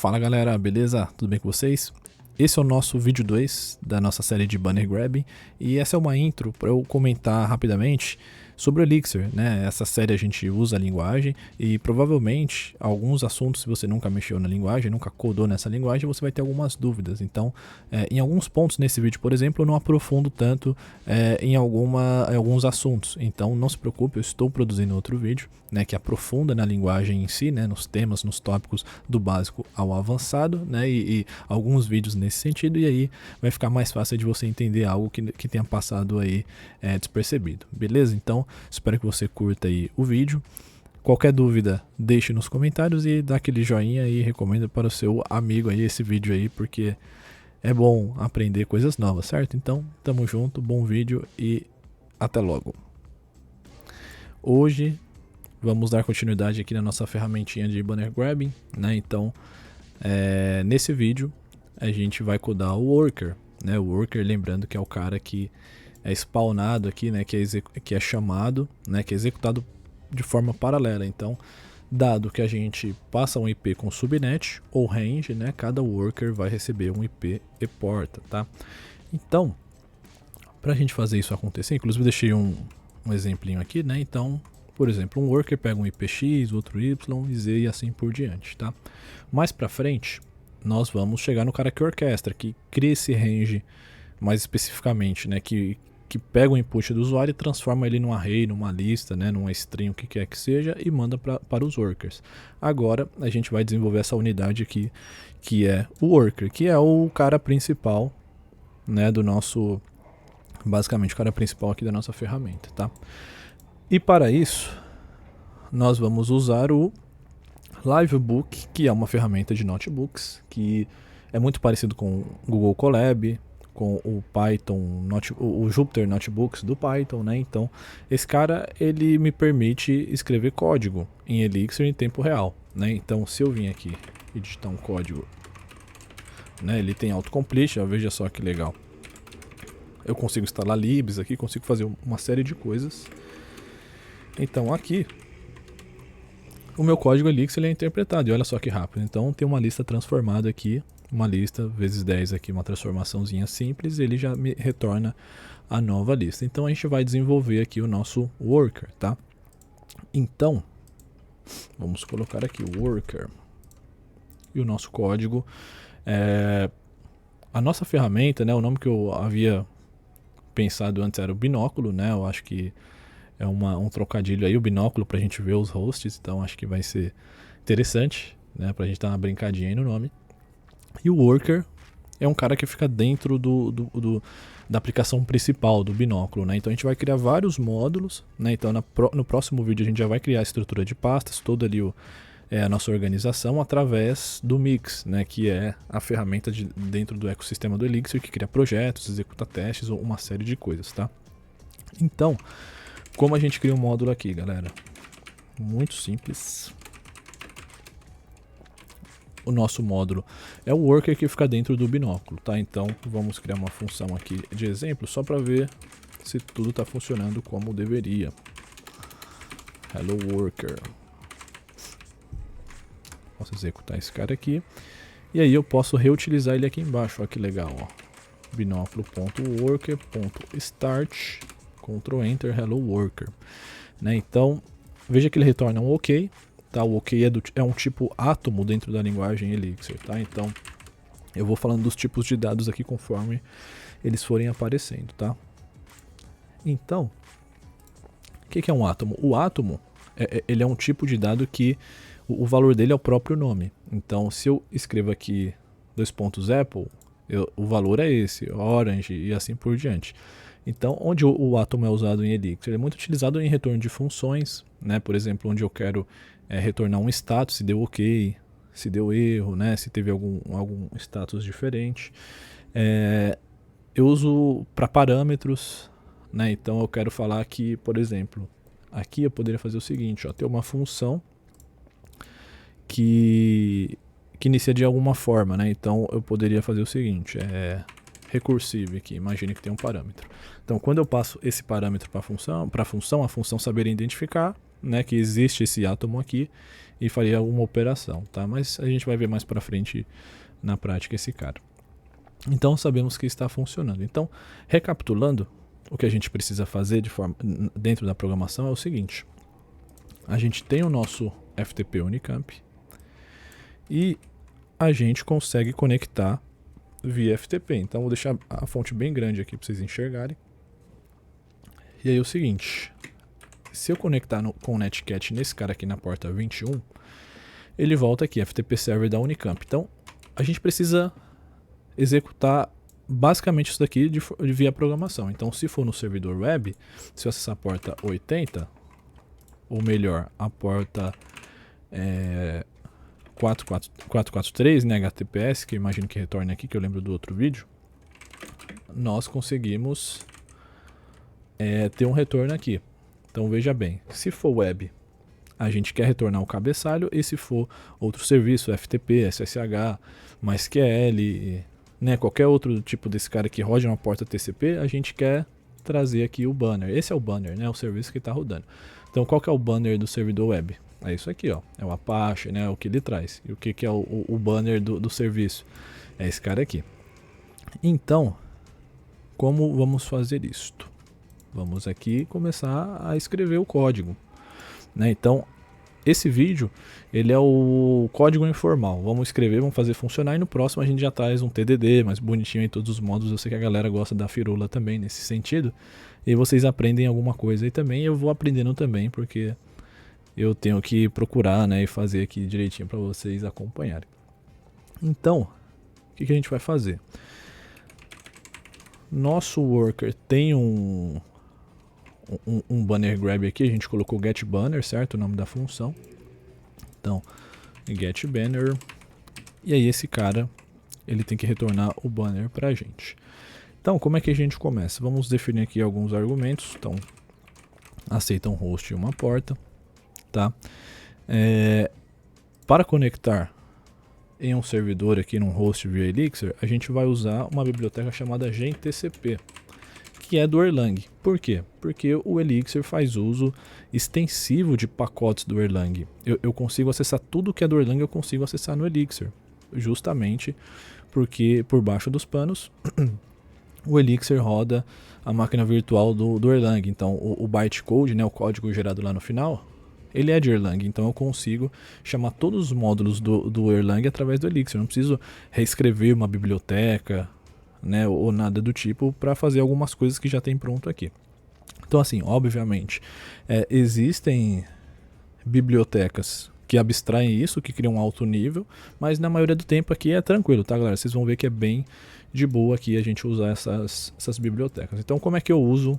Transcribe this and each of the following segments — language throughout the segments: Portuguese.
Fala galera, beleza? Tudo bem com vocês? Esse é o nosso vídeo 2 da nossa série de banner grabbing e essa é uma intro para eu comentar rapidamente sobre o Elixir, né? Essa série a gente usa a linguagem e provavelmente alguns assuntos, se você nunca mexeu na linguagem, nunca codou nessa linguagem, você vai ter algumas dúvidas. Então, em alguns pontos nesse vídeo, por exemplo, eu não aprofundo tanto em alguns assuntos. Então, não se preocupe, eu estou produzindo outro vídeo, né, que aprofunda na linguagem em si, né, nos temas, nos tópicos do básico ao avançado, né, e alguns vídeos nesse sentido, e aí vai ficar mais fácil de você entender algo que tenha passado aí despercebido, beleza? Então, espero que você curta aí o vídeo. Qualquer dúvida, deixe nos comentários e dá aquele joinha e recomenda para o seu amigo aí esse vídeo aí, porque é bom aprender coisas novas, certo? Então, tamo junto, bom vídeo e até logo. Hoje vamos dar continuidade aqui na nossa ferramentinha de banner grabbing, né? Então, nesse vídeo a gente vai codar o worker, né? O worker, lembrando que é o cara que é spawnado aqui, né? Que é chamado, né? Que é executado de forma paralela. Então, dado que a gente passa um IP com subnet ou range, né? Cada worker vai receber um IP e porta, tá? Então, para a gente fazer isso acontecer, inclusive eu deixei um exemplinho aqui, né? Então, por exemplo, um worker pega um IP X, outro Y, Z e assim por diante, tá? Mais para frente, nós vamos chegar no cara que orquestra, que cria esse range mais especificamente, né? Que pega o input do usuário e transforma ele num array, numa lista, né? Numa string, o que quer que seja, e manda para os workers. Agora, a gente vai desenvolver essa unidade aqui, que é o worker, que é o cara principal, né? Do nosso... basicamente, o cara principal aqui da nossa ferramenta, tá? E para isso, nós vamos usar o Livebook, que é uma ferramenta de notebooks, que é muito parecido com o Google Colab, com o Python, o Jupyter Notebooks do Python, né? Então, esse cara, ele me permite escrever código em Elixir em tempo real, né? Então, se eu vim aqui e digitar um código, né? Ele tem autocomplete, ó, veja só que legal. Eu consigo instalar libs aqui, consigo fazer uma série de coisas. Então aqui, o meu código Elixir ele é interpretado, e olha só que rápido. Então tem uma lista transformada aqui, uma lista vezes 10 aqui, uma transformaçãozinha simples, e ele já me retorna a nova lista. Então a gente vai desenvolver aqui o nosso worker, tá? Então, vamos colocar aqui o worker. E o nosso código, a nossa ferramenta, né, o nome que eu havia pensado antes era o binóculo, né? Eu acho que é um trocadilho aí, o binóculo, pra gente ver os hosts, então acho que vai ser interessante, né, pra gente dar uma brincadinha aí no nome. E o worker é um cara que fica dentro da aplicação principal do binóculo, né, então a gente vai criar vários módulos, né, então no próximo vídeo a gente já vai criar a estrutura de pastas, toda ali a nossa organização através do Mix, né, que é a ferramenta dentro do ecossistema do Elixir que cria projetos, executa testes ou uma série de coisas, tá? Então, como a gente cria um módulo aqui, galera? Muito simples. O nosso módulo é o worker que fica dentro do binóculo, tá? Então, vamos criar uma função aqui de exemplo só para ver se tudo está funcionando como deveria. Hello worker. Posso executar esse cara aqui. E aí eu posso reutilizar ele aqui embaixo. Olha que legal, ó. Binóculo.worker.start. Ctrl Enter, Hello Worker, né? Então, veja que ele retorna um OK, tá? O OK é um tipo átomo dentro da linguagem Elixir, tá? Então, eu vou falando dos tipos de dados aqui conforme eles forem aparecendo, tá? Então, o que é um átomo? O átomo, ele é um tipo de dado que o valor dele é o próprio nome. Então, se eu escrevo aqui $Apple, o valor é esse, Orange e assim por diante. Então, onde o átomo é usado em Elixir? Ele é muito utilizado em retorno de funções, né? Por exemplo, onde eu quero retornar um status, se deu OK, se deu erro, né? Se teve algum status diferente. Eu uso para parâmetros, né? Então, eu quero falar que, por exemplo, aqui eu poderia fazer o seguinte, ó, ter uma função que inicia de alguma forma, né? Então, eu poderia fazer o seguinte, recursive aqui, imagine que tem um parâmetro. Então, quando eu passo esse parâmetro para a função saber identificar, né, que existe esse átomo aqui e faria alguma operação, tá? Mas a gente vai ver mais para frente na prática esse cara. Então sabemos que está funcionando. Então, recapitulando, o que a gente precisa fazer dentro da programação é o seguinte: a gente tem o nosso FTP Unicamp e a gente consegue conectar via FTP. Então vou deixar a fonte bem grande aqui para vocês enxergarem. E aí é o seguinte: se eu conectar com o Netcat nesse cara aqui na porta 21, ele volta aqui, FTP Server da Unicamp. Então a gente precisa executar basicamente isso daqui via programação. Então se for no servidor web, se eu acessar a porta 80, ou melhor, a porta 443, né, HTTPS, que eu imagino que retorne aqui, que eu lembro do outro vídeo, nós conseguimos ter um retorno aqui. Então veja bem, se for web, a gente quer retornar o cabeçalho, e se for outro serviço, FTP, SSH, MySQL, né, qualquer outro tipo desse cara que roda uma porta TCP, a gente quer trazer aqui o banner. Esse é o banner, né, o serviço que está rodando. Então qual que é o banner do servidor web? É isso aqui, ó, é o Apache, né, o que ele traz. E o que é o banner do serviço? É esse cara aqui. Então, como vamos fazer isto? Vamos aqui começar a escrever o código, né? Então, esse vídeo, ele é o código informal. Vamos escrever, vamos fazer funcionar, e no próximo a gente já traz um TDD mais bonitinho em todos os modos. Eu sei que a galera gosta da firula também nesse sentido, e vocês aprendem alguma coisa aí também, e eu vou aprendendo também, porque eu tenho que procurar, né, e fazer aqui direitinho para vocês acompanharem. Então, o que a gente vai fazer? Nosso worker tem um banner grab aqui, a gente colocou get banner, certo? O nome da função. Então, get banner. E aí esse cara, ele tem que retornar o banner pra gente. Então, como é que a gente começa? Vamos definir aqui alguns argumentos. Então, aceita um host e uma porta, tá? Para conectar em um servidor aqui num host via Elixir, a gente vai usar uma biblioteca chamada GenTCP, que é do Erlang. Por quê? Porque o Elixir faz uso extensivo de pacotes do Erlang. Eu consigo acessar tudo que é do Erlang, eu consigo acessar no Elixir, justamente porque por baixo dos panos o Elixir roda a máquina virtual do Erlang. Então o bytecode, né, o código gerado lá no final, ele é de Erlang, então eu consigo chamar todos os módulos do Erlang através do Elixir. Eu não preciso reescrever uma biblioteca, né, ou nada do tipo para fazer algumas coisas que já tem pronto aqui. Então assim, obviamente, existem bibliotecas que abstraem isso, que criam um alto nível, mas na maioria do tempo aqui é tranquilo, tá, galera? Vocês vão ver que é bem de boa aqui a gente usar essas bibliotecas. Então como é que eu uso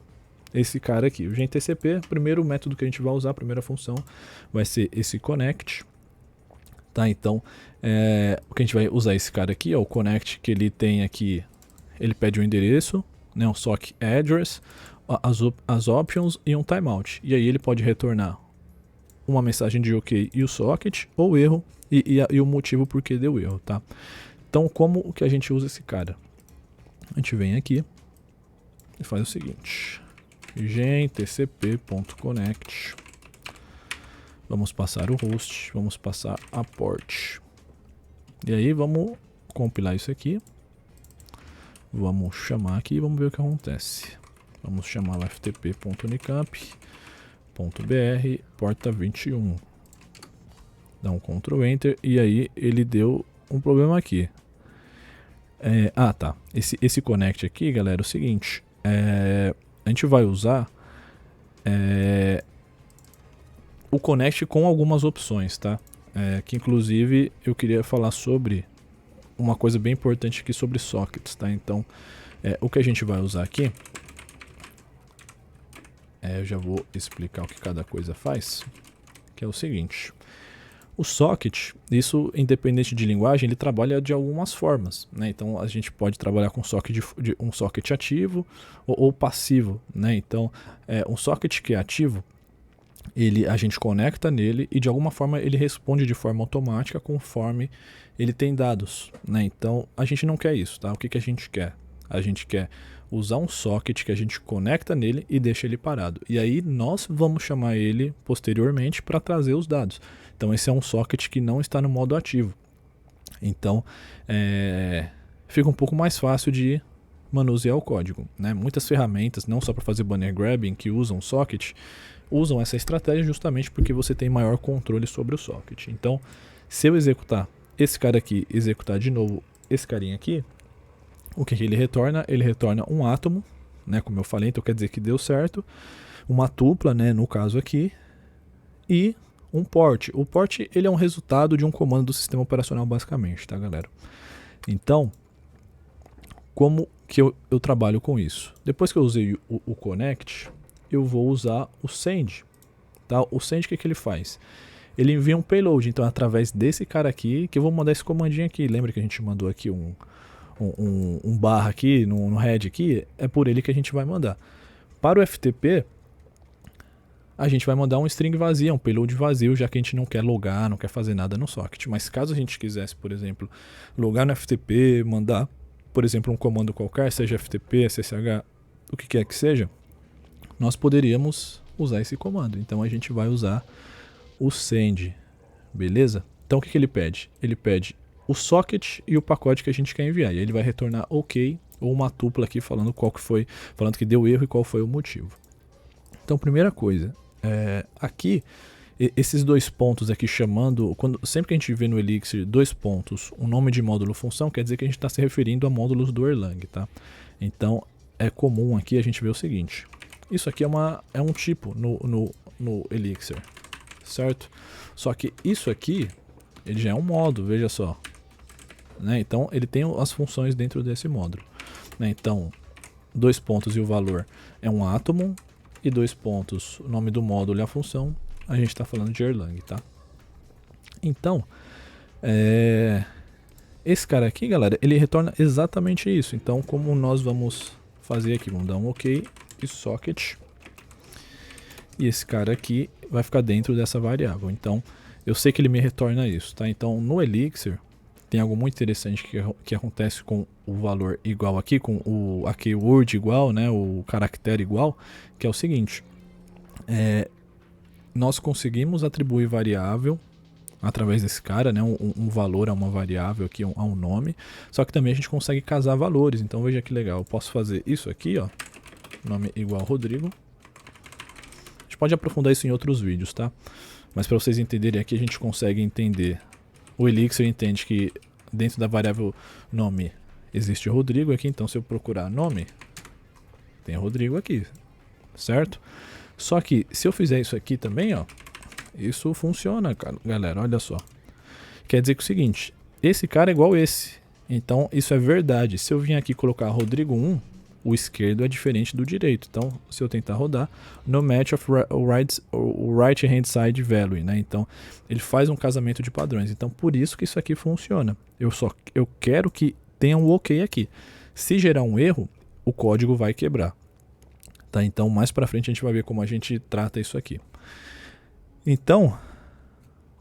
esse cara aqui? O GenTCP, o primeiro método que a gente vai usar, a primeira função vai ser esse connect, tá? Então o que a gente vai usar esse cara aqui, o connect, que ele tem aqui, ele pede um endereço, né, um sock address, as options e um timeout. E aí ele pode retornar uma mensagem de OK e o socket, ou erro e o motivo por que deu erro, tá? Então como que a gente usa esse cara? A gente vem aqui e faz o seguinte: gentcp.connect, vamos passar o host, vamos passar a port, e aí vamos compilar isso aqui, vamos chamar aqui e vamos ver o que acontece. Vamos chamar o ftp.unicamp.br, porta 21, dá um Ctrl Enter, e aí ele deu um problema aqui. Tá, esse connect aqui, galera, é o seguinte, a gente vai usar o connect com algumas opções, tá? Que inclusive eu queria falar sobre uma coisa bem importante aqui sobre sockets, tá? Então, o que a gente vai usar aqui, eu já vou explicar o que cada coisa faz, que é o seguinte: o socket, isso independente de linguagem, ele trabalha de algumas formas, né? Então a gente pode trabalhar com um socket ativo ou passivo, né? Então um socket que é ativo, a gente conecta nele e de alguma forma ele responde de forma automática conforme ele tem dados, né? Então a gente não quer isso, tá? O que a gente quer? A gente quer usar um socket que a gente conecta nele e deixa ele parado. E aí nós vamos chamar ele posteriormente para trazer os dados. Então esse é um socket que não está no modo ativo. Então fica um pouco mais fácil de manusear o código, né? Muitas ferramentas, não só para fazer banner grabbing, que usam socket, usam essa estratégia justamente porque você tem maior controle sobre o socket. Então, se eu executar esse cara aqui, executar de novo esse carinha aqui, o que ele retorna? Ele retorna um átomo, né? Como eu falei, então quer dizer que deu certo, uma tupla, né? No caso aqui, e um port. O port ele é um resultado de um comando do sistema operacional basicamente, tá, galera? Então, como que eu trabalho com isso? Depois que eu usei o connect, eu vou usar o send. Tá? O send, o que ele faz? Ele envia um payload, então é através desse cara aqui que eu vou mandar esse comandinho aqui. Lembra que a gente mandou aqui um barra aqui, no head aqui? É por ele que a gente vai mandar. Para o FTP, a gente vai mandar um string vazio, um payload vazio, já que a gente não quer logar, não quer fazer nada no socket. Mas caso a gente quisesse, por exemplo, logar no FTP, mandar, por exemplo, um comando qualquer, seja FTP, SSH, o que quer que seja, nós poderíamos usar esse comando. Então a gente vai usar o send, beleza? Então o que ele pede? Ele pede o socket e o pacote que a gente quer enviar. E ele vai retornar OK ou uma tupla aqui falando qual que foi, falando que deu erro e qual foi o motivo. Então primeira coisa, aqui esses dois pontos aqui chamando, sempre que a gente vê no Elixir dois pontos, um nome de módulo função, quer dizer que a gente está se referindo a módulos do Erlang, tá? Então é comum aqui a gente ver o seguinte, isso aqui é um tipo no Elixir, certo? Só que isso aqui, ele já é um módulo, veja só, né? Então ele tem as funções dentro desse módulo, né? Então dois pontos e o valor é um átomo, e dois pontos, o nome do módulo e a função, a gente está falando de Erlang, tá? Então, esse cara aqui, galera, ele retorna exatamente isso. Então, como nós vamos fazer aqui? Vamos dar um OK e socket. E esse cara aqui vai ficar dentro dessa variável. Então, eu sei que ele me retorna isso, tá? Então, no Elixir, tem algo muito interessante que acontece com o valor igual aqui, com o keyword igual, né? O caractere igual, que é o seguinte. Nós conseguimos atribuir variável através desse cara, né, um valor a uma variável aqui, a um nome, só que também a gente consegue casar valores. Então veja que legal, eu posso fazer isso aqui, ó, nome igual Rodrigo. A gente pode aprofundar isso em outros vídeos, tá? Mas para vocês entenderem aqui, a gente consegue entender. O Elixir entende que dentro da variável nome existe Rodrigo aqui, então se eu procurar nome, tem Rodrigo aqui, certo? Só que se eu fizer isso aqui também, ó, isso funciona, galera, olha só. Quer dizer que é o seguinte, esse cara é igual esse, então isso é verdade. Se eu vim aqui colocar Rodrigo 1, o esquerdo é diferente do direito. Então, se eu tentar rodar, no match of right hand side value, né? Então, ele faz um casamento de padrões. Então, por isso que isso aqui funciona. Eu quero que tenha um OK aqui. Se gerar um erro, o código vai quebrar. Tá? Então, mais pra frente a gente vai ver como a gente trata isso aqui. Então,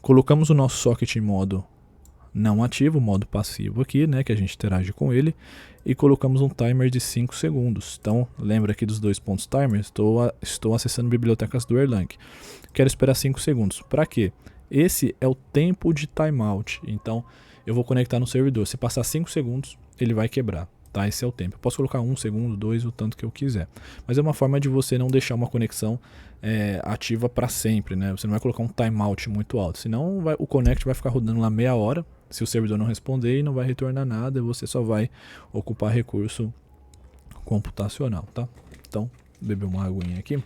colocamos o nosso socket em modo não ativo, modo passivo aqui, né, que a gente interage com ele, e colocamos um timer de 5 segundos. Então, lembra aqui dos dois pontos timer? Estou acessando bibliotecas do Erlang. Quero esperar 5 segundos. Para quê? Esse é o tempo de timeout. Então, eu vou conectar no servidor. Se passar 5 segundos, ele vai quebrar. Tá? Esse é o tempo. Eu posso colocar 1 segundo, 2, o tanto que eu quiser. Mas é uma forma de você não deixar uma conexão ativa para sempre, né? Você não vai colocar um timeout muito alto. Senão o connect vai ficar rodando lá meia hora. Se o servidor não responder e não vai retornar nada, você só vai ocupar recurso computacional, tá? Então, beber uma aguinha aqui. Vou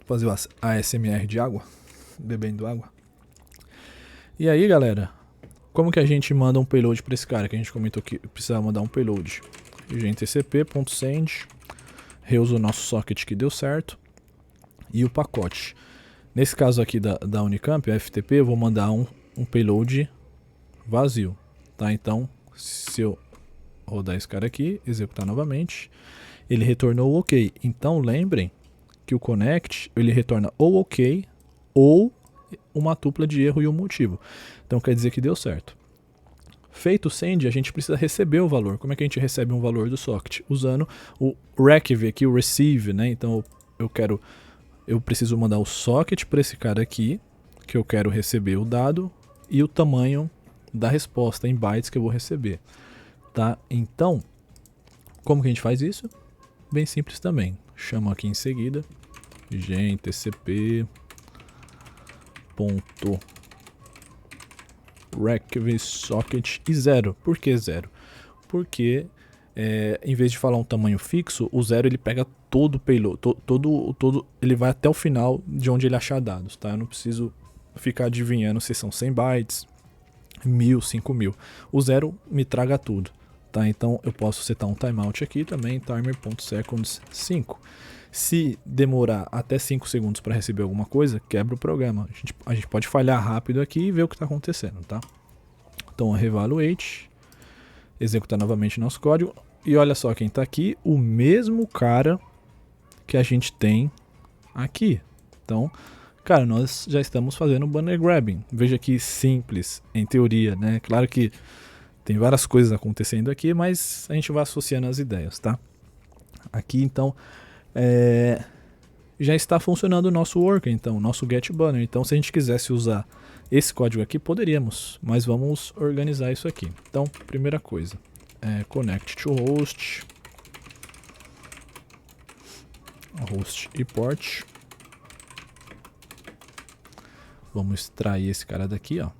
fazer o ASMR de água, bebendo água. E aí, galera, como que a gente manda um payload para esse cara que a gente comentou que precisava mandar um payload? gntcp.send, reusa o nosso socket que deu certo e o pacote. Nesse caso aqui da Unicamp, a FTP, eu vou mandar um payload vazio, tá? Então, se eu rodar esse cara aqui, executar novamente, ele retornou o OK. Então, lembrem que o connect, ele retorna ou OK ou uma tupla de erro e um motivo. Então, quer dizer que deu certo. Feito o send, a gente precisa receber o valor. Como é que a gente recebe um valor do socket? Usando o receive aqui, o receive, né? Então eu preciso mandar o socket para esse cara aqui, que eu quero receber o dado, e o tamanho da resposta em bytes que eu vou receber, tá? Então, como que a gente faz isso? Bem simples também. Chamo aqui em seguida gentcp.receive socket e 0. Por que 0? Porque em vez de falar um tamanho fixo, o 0 ele pega todo o payload, ele vai até o final de onde ele achar dados, tá? Eu não preciso ficar adivinhando se são 100 bytes, 1000, 5000. O 0 me traga tudo, tá? Então eu posso setar um timeout aqui também, timer.seconds 5. Se demorar até 5 segundos para receber alguma coisa, quebra o programa. A gente pode falhar rápido aqui e ver o que está acontecendo, tá? Então reevaluate, executar novamente nosso código, e olha só quem está aqui, o mesmo cara que a gente tem aqui. Então, cara, nós já estamos fazendo banner grabbing. Veja que simples, em teoria, né? Claro que tem várias coisas acontecendo aqui, mas a gente vai associando as ideias, tá? Aqui, então, já está funcionando o nosso worker, então, o nosso get banner. Então, se a gente quisesse usar esse código aqui, poderíamos, mas vamos organizar isso aqui. Então, primeira coisa, connect to host e port. Vamos extrair esse cara daqui, ó.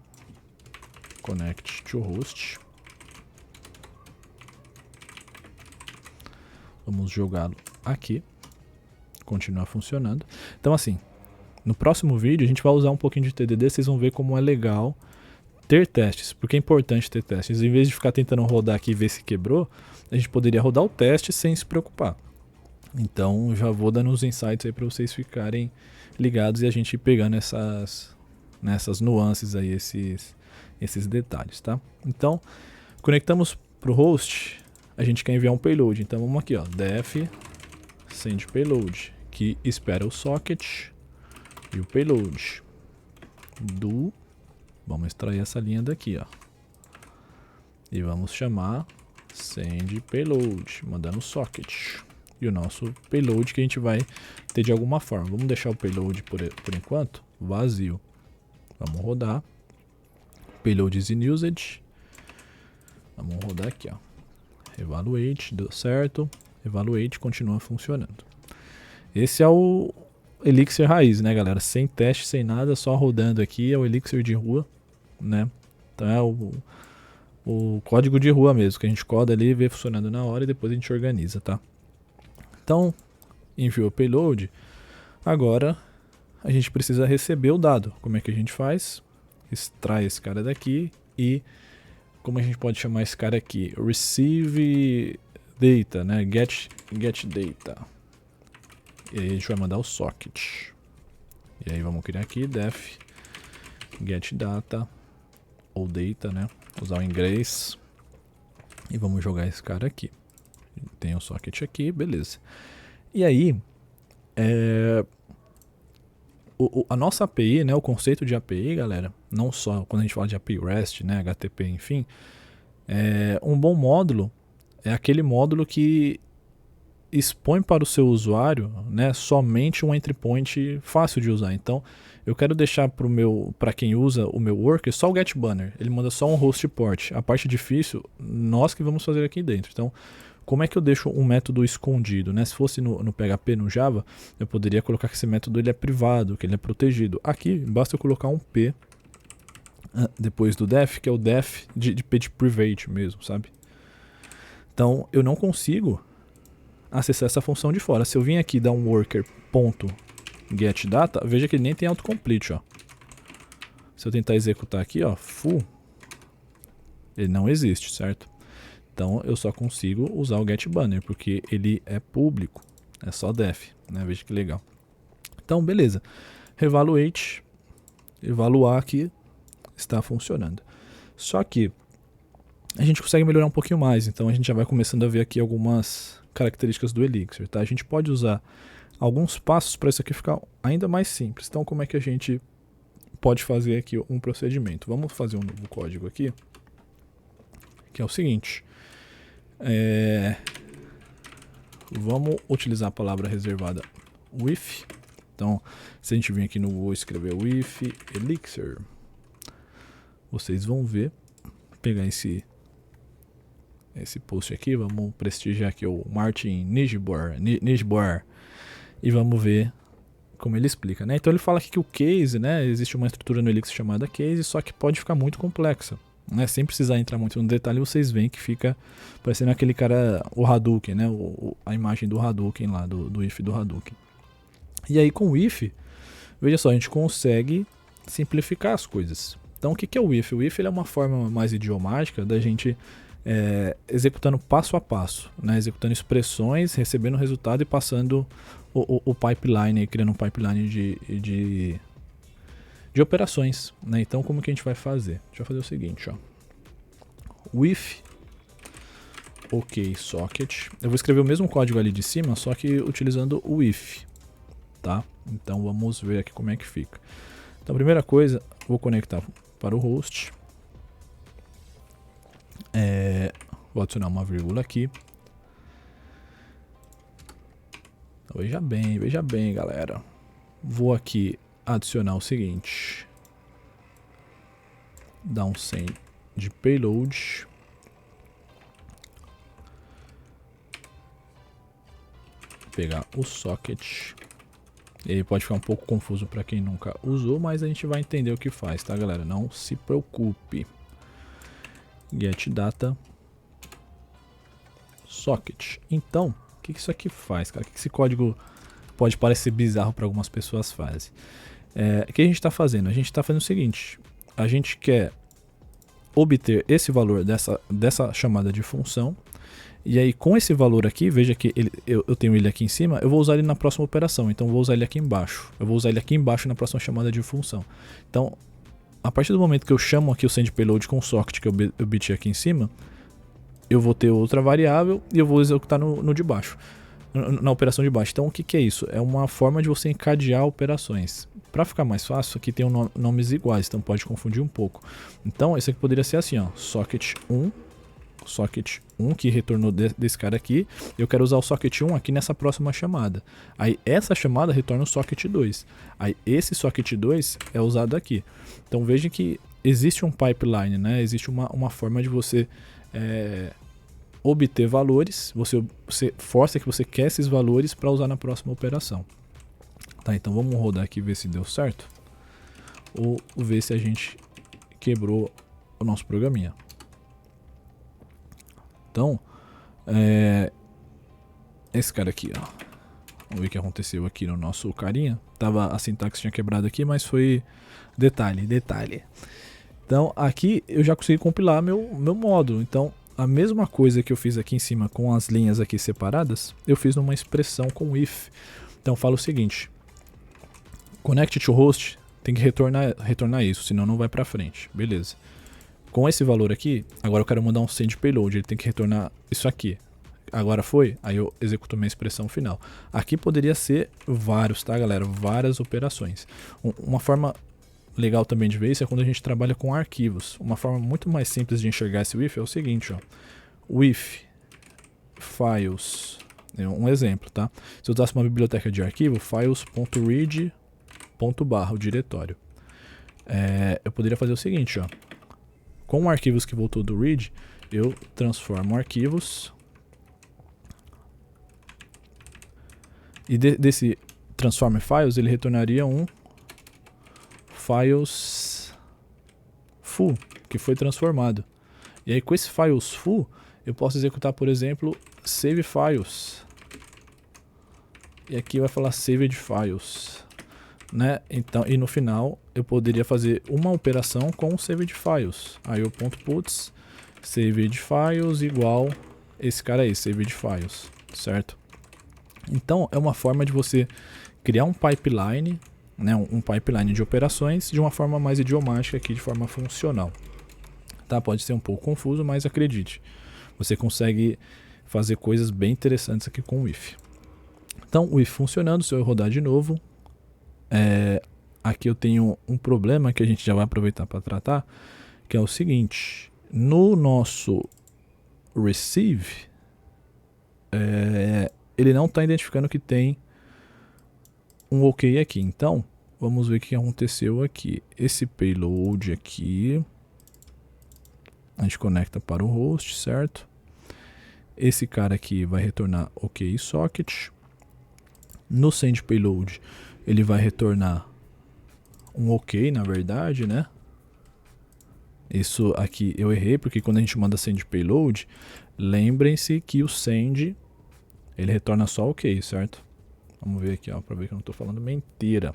Connect to host. Vamos jogá-lo aqui. Continuar funcionando. Então assim, no próximo vídeo a gente vai usar um pouquinho de TDD, vocês vão ver como é legal ter testes, porque é importante ter testes. Em vez de ficar tentando rodar aqui e ver se quebrou, a gente poderia rodar o teste sem se preocupar. Então já vou dando uns insights aí para vocês ficarem ligados e a gente ir pegando nessas nuances aí, esses detalhes, tá? Então, conectamos pro host, a gente quer enviar um payload, então vamos aqui, ó, def send payload, que espera o socket e o payload vamos extrair essa linha daqui, ó, e vamos chamar send payload, mandando o socket e o nosso payload que a gente vai ter de alguma forma. Vamos deixar o payload por enquanto vazio. Vamos rodar. Payload is in usage. Vamos rodar aqui, ó. Evaluate, deu certo. Evaluate, continua funcionando. Esse é o Elixir raiz, né, galera? Sem teste, sem nada, só rodando aqui. É o Elixir de rua, né? Então é o código de rua mesmo, que a gente coda ali, vê funcionando na hora e depois a gente organiza, tá? Então, enviou o payload. Agora a gente precisa receber o dado. Como é que a gente faz? Extrai esse cara daqui e como a gente pode chamar esse cara aqui? Receive data, né? Get data. E aí a gente vai mandar o socket. E aí vamos criar aqui def get data ou data, né? Usar o inglês. E vamos jogar esse cara aqui. Tem o socket aqui, beleza. E aí, a nossa API, né, o conceito de API, galera, não só quando a gente fala de API REST, né, HTTP, enfim, um bom módulo é aquele módulo que expõe para o seu usuário, né, somente um entry point fácil de usar. Então, eu quero deixar para quem usa o meu worker só o get banner. Ele manda só um host port. A parte difícil, nós que vamos fazer aqui dentro. Então, como é que eu deixo um método escondido, né? Se fosse no PHP, no Java, eu poderia colocar que esse método ele é privado, que ele é protegido. Aqui, basta eu colocar um P depois do def, que é o def de page private mesmo, sabe? Então, eu não consigo acessar essa função de fora. Se eu vim aqui dar um worker.getData, veja que ele nem tem autocomplete, ó. Se eu tentar executar aqui, ó, full, ele não existe, certo? Então eu só consigo usar o getBanner, porque ele é público, é só def, né? Veja que legal. Então, beleza. Reevaluate, evaluar aqui, está funcionando. Só que a gente consegue melhorar um pouquinho mais, então a gente já vai começando a ver aqui algumas características do Elixir, tá? A gente pode usar alguns passos para isso aqui ficar ainda mais simples. Então, como é que a gente pode fazer aqui um procedimento? Vamos fazer um novo código aqui. que é o seguinte. Vamos utilizar a palavra reservada with. Então, se a gente vir aqui no Google escrever with Elixir, vocês vão ver, pegar esse post aqui, vamos prestigiar aqui o Martin Nijboer e vamos ver como ele explica, né? Então ele fala aqui que o case, né, existe uma estrutura no Elixir chamada case, só que pode ficar muito complexa, né? Sem precisar entrar muito no detalhe, vocês veem que fica parecendo aquele cara, o Hadouken, né? A imagem do Hadouken lá, do if do Hadouken. E aí com o if, veja só, a gente consegue simplificar as coisas. Então o que é o if? O if ele é uma forma mais idiomática da gente executando passo a passo, né? Executando expressões, recebendo o resultado e passando o pipeline, criando um pipeline de operações, né? Então como que a gente vai fazer? Deixa eu fazer o seguinte, ó. With OK socket. Eu vou escrever o mesmo código ali de cima, só que utilizando o if, tá? Então vamos ver aqui como é que fica. Então a primeira coisa, vou conectar para o host. Vou adicionar uma vírgula aqui. Veja bem, galera. Vou aqui adicionar o seguinte. Dar um 100 de payload. Pegar o socket. Ele pode ficar um pouco confuso para quem nunca usou, mas a gente vai entender o que faz, tá, galera? Não se preocupe. Get data socket. Então, o que isso aqui faz, cara? O que esse código pode parecer bizarro para algumas pessoas fazem? O que a gente está fazendo? A gente está fazendo o seguinte: a gente quer obter esse valor dessa chamada de função. E aí com esse valor aqui, veja que eu tenho ele aqui em cima, eu vou usar ele na próxima operação, então eu vou usar ele aqui embaixo. Eu vou usar ele aqui embaixo na próxima chamada de função. Então, a partir do momento que eu chamo aqui o send payload com o socket que eu obti aqui em cima, eu vou ter outra variável e eu vou executar no de baixo, na operação de baixo. Então o que é isso? É uma forma de você encadear operações. Para ficar mais fácil, aqui tem nomes iguais, então pode confundir um pouco. Então esse aqui poderia ser assim, ó, socket 1, que retornou desse cara aqui, eu quero usar o socket 1 aqui nessa próxima chamada. Aí essa chamada retorna o socket 2. Aí esse socket 2 é usado aqui. Então veja que existe um pipeline, né? Existe uma forma de você obter valores, você força que você quer esses valores para usar na próxima operação. Tá, então vamos rodar aqui e ver se deu certo. Ou ver se a gente quebrou o nosso programinha. Então, esse cara aqui, ó. Vamos ver o que aconteceu aqui no nosso carinha. A sintaxe tinha quebrado aqui, mas foi detalhe. Então, aqui eu já consegui compilar meu módulo. Então, a mesma coisa que eu fiz aqui em cima com as linhas aqui separadas, eu fiz numa expressão com if. Então, fala o seguinte: connect to host, tem que retornar isso, senão não vai para frente. Beleza. Com esse valor aqui, agora eu quero mandar um send payload, ele tem que retornar isso aqui. Agora foi, aí eu executo minha expressão final. Aqui poderia ser vários, tá, galera? Várias operações. Uma forma legal também de ver isso é quando a gente trabalha com arquivos. Uma forma muito mais simples de enxergar esse with é o seguinte, ó. With files, um exemplo, tá? Se eu usasse uma biblioteca de arquivo, files.read.bar, o diretório. Eu poderia fazer o seguinte, ó. Com arquivos que voltou do read, eu transformo arquivos. E desse transform files, ele retornaria um files full, que foi transformado. E aí com esse files full, eu posso executar, por exemplo, save files. E aqui vai falar saved files, né? Então, e no final eu poderia fazer uma operação com saved files. Aí eu .puts saved files igual esse cara aí, saved files, certo? Então é uma forma de você criar um pipeline, né, um pipeline de operações de uma forma mais idiomática aqui, de forma funcional. Tá? Pode ser um pouco confuso, mas acredite, você consegue fazer coisas bem interessantes aqui com o if. Então o if funcionando, se eu rodar de novo, aqui eu tenho um problema que a gente já vai aproveitar para tratar, que é o seguinte: no nosso receive, ele não está identificando que tem um OK aqui. Então, vamos ver o que aconteceu aqui. Esse payload aqui, a gente conecta para o host, certo? Esse cara aqui vai retornar OK socket. No send payload, ele vai retornar um OK, na verdade, né? Isso aqui eu errei, porque quando a gente manda send payload, lembrem-se que o send, ele retorna só OK, certo? Vamos ver aqui, ó, para ver que eu não estou falando mentira.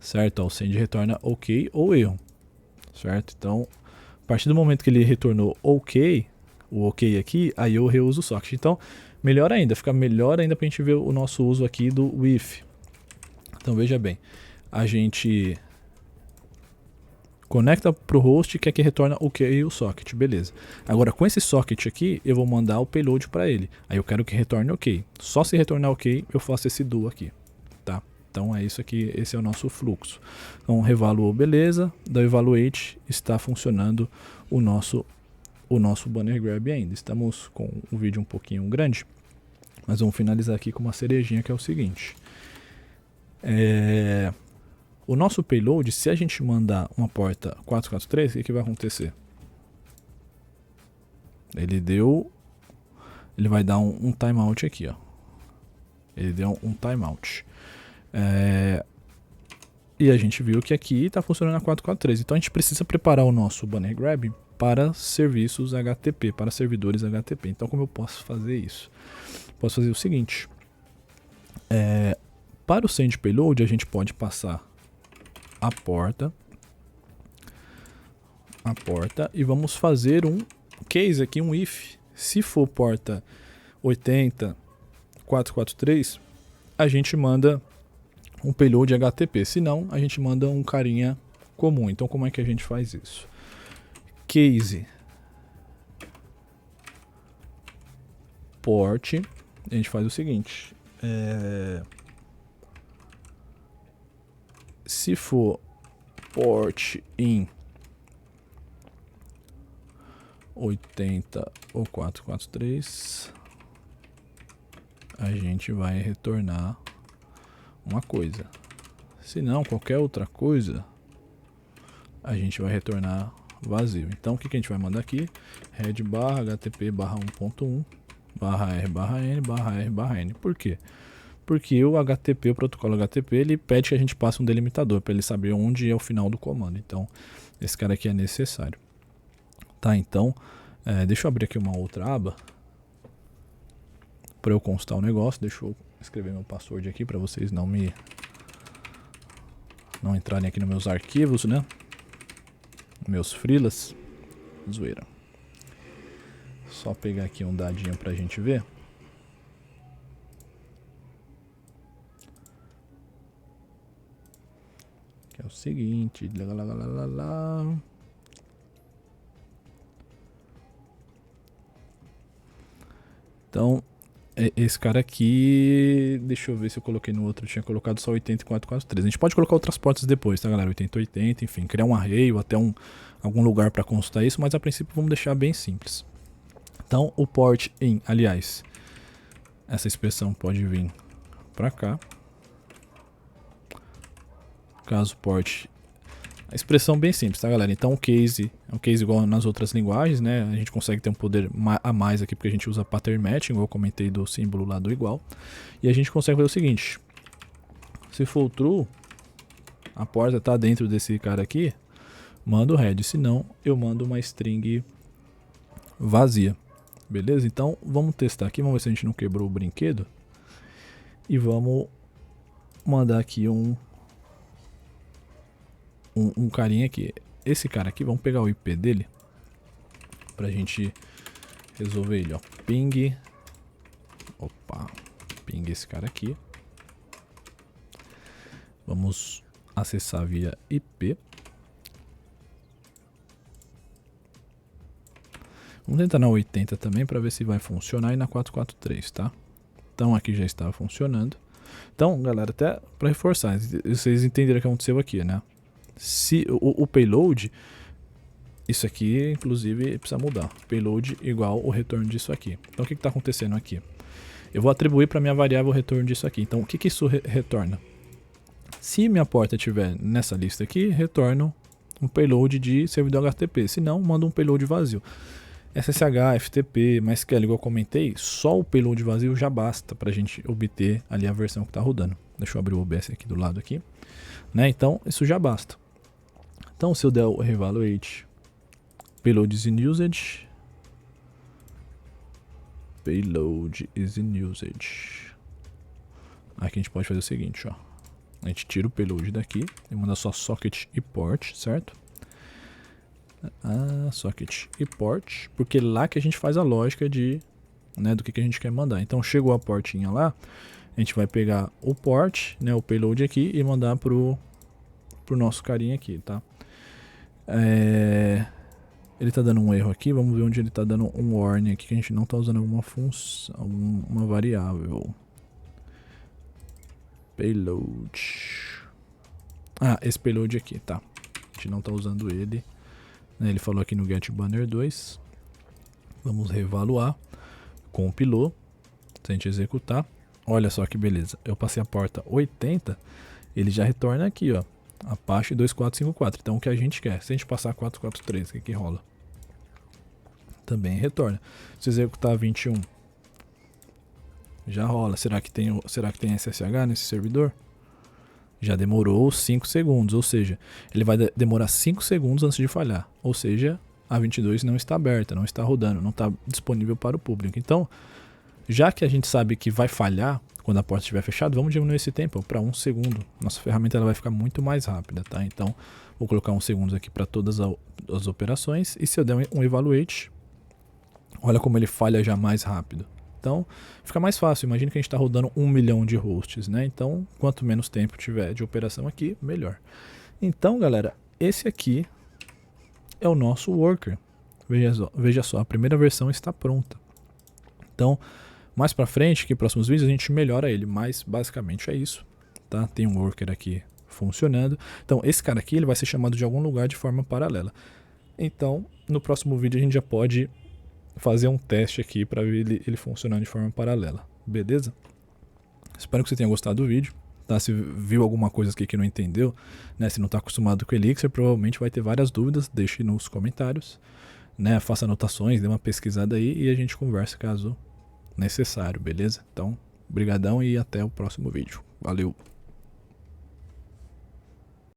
Certo? Ó, o send retorna OK ou erro, certo? Então, a partir do momento que ele retornou OK, o OK aqui, aí eu reuso o socket. Então, melhor ainda, fica melhor ainda para a gente ver o nosso uso aqui do with. Então, veja bem, a gente conecta para o host que é que retorna OK o socket, beleza. Agora, com esse socket aqui, eu vou mandar o payload para ele. Aí eu quero que retorne OK. Só se retornar OK, eu faço esse do aqui, tá? Então é isso aqui, esse é o nosso fluxo. Então revaluou, beleza, da evaluate está funcionando o nosso banner grab ainda. Estamos com o vídeo um pouquinho grande, mas vamos finalizar aqui com uma cerejinha que é o seguinte. O nosso payload, se a gente mandar uma porta 443, o que vai acontecer? Ele vai dar um timeout aqui, ó. Ele deu um timeout. E a gente viu que aqui está funcionando a 443. Então a gente precisa preparar o nosso banner grab para serviços HTTP, para servidores HTTP. Então como eu posso fazer isso? Posso fazer o seguinte. Para o send payload a gente pode passar a porta e vamos fazer um case aqui, um if. Se for porta 80443, a gente manda um payload HTTP, se não, a gente manda um carinha comum. Então como é que a gente faz isso? Case port, a gente faz o seguinte, se for port in 80 ou 443, a gente vai retornar uma coisa. Se não, qualquer outra coisa, a gente vai retornar vazio. Então o que a gente vai mandar aqui? Red barra http barra 1.1 barra r barra n barra r barra n. Por quê? Porque o HTTP, o protocolo HTTP, ele pede que a gente passe um delimitador para ele saber onde é o final do comando. Então esse cara aqui é necessário. Tá, então deixa eu abrir aqui uma outra aba para eu constar o negócio. Deixa eu escrever meu password aqui para vocês não entrarem aqui nos meus arquivos, né? Meus freelas. Zoeira. Só pegar aqui um dadinho pra gente ver. Que é o seguinte. Então, esse cara aqui, deixa eu ver se eu coloquei no outro, eu tinha colocado só 8443. A gente pode colocar outras portas depois, tá, galera? 8080, enfim, criar um array ou até algum lugar para consultar isso, mas a princípio vamos deixar bem simples. Então, o port in, aliás, essa expressão pode vir para cá. Caso port, a expressão bem simples, tá, galera? Então o case é um case igual nas outras linguagens, né? A gente consegue ter um poder a mais aqui porque a gente usa pattern matching, igual eu comentei do símbolo lá do igual. E a gente consegue fazer o seguinte: se for true, a porta tá dentro desse cara aqui, mando red, se não, eu mando uma string vazia. Beleza? Então vamos testar aqui, vamos ver se a gente não quebrou o brinquedo. E vamos mandar aqui um carinha aqui. Esse cara aqui, vamos pegar o IP dele pra gente resolver ele, ó. Ping. Opa. Ping esse cara aqui. Vamos acessar via IP. Vamos tentar na 80 também para ver se vai funcionar e na 443, tá? Então aqui já estava funcionando. Então, galera, até para reforçar, vocês entenderam o que aconteceu aqui, né? Se o payload, Isso aqui, inclusive, precisa mudar. Payload igual o retorno disso aqui. Então, o que está acontecendo aqui? Eu vou atribuir para minha variável o retorno disso aqui. Então, o que isso retorna? Se minha porta estiver nessa lista aqui, retorno um payload de servidor HTTP. Se não, manda um payload vazio. SSH, FTP, MySQL, igual eu comentei, só o payload vazio já basta para a gente obter ali a versão que está rodando. Deixa eu abrir o OBS aqui do lado aqui. Né? Então, isso já basta. Então, se eu der o reevaluate payload is in usage, payload is in usage, aqui a gente pode fazer o seguinte, ó. A gente tira o payload daqui e manda só socket e port, certo? Socket e port, porque lá que a gente faz a lógica de, né, do que a gente quer mandar. Então chegou a portinha lá, a gente vai pegar o port, né, o payload aqui e mandar pro nosso carinha aqui, tá? Ele tá dando um erro aqui, vamos ver onde ele tá dando um warning aqui, que a gente não tá usando alguma função, uma variável. Payload. Esse payload aqui, tá? A gente não tá usando ele. Ele falou aqui no getBanner2. Vamos reevaluar. Compilou. Se a gente executar. Olha só que beleza. Eu passei a porta 80. Ele já retorna aqui, ó. Apache 2454. Então o que a gente quer? Se a gente passar 443, o que rola? Também retorna. Se executar 21. Já rola. Será que tem SSH nesse servidor? Já demorou 5 segundos, ou seja, ele vai demorar 5 segundos antes de falhar. Ou seja, a 22 não está aberta, não está rodando, não está disponível para o público. Então, já que a gente sabe que vai falhar quando a porta estiver fechada, vamos diminuir esse tempo para 1 segundo. Nossa ferramenta ela vai ficar muito mais rápida, tá? Então, vou colocar 1 segundo aqui para todas as operações. E se eu der um evaluate, olha como ele falha já mais rápido. Então, fica mais fácil. Imagina que a gente está rodando 1 milhão de hosts, né? Então, quanto menos tempo tiver de operação aqui, melhor. Então, galera, esse aqui é o nosso worker. Veja só, a primeira versão está pronta. Então, mais para frente, aqui próximos vídeos, a gente melhora ele. Mas, basicamente, é isso. Tá? Tem um worker aqui funcionando. Então, esse cara aqui ele vai ser chamado de algum lugar de forma paralela. Então, no próximo vídeo, a gente já pode fazer um teste aqui para ver ele funcionando de forma paralela, beleza? Espero que você tenha gostado do vídeo, tá? Se viu alguma coisa aqui que não entendeu, né? Se não está acostumado com o Elixir, provavelmente vai ter várias dúvidas, deixe nos comentários, né? Faça anotações, dê uma pesquisada aí e a gente conversa caso necessário, beleza? Então, brigadão e até o próximo vídeo. Valeu!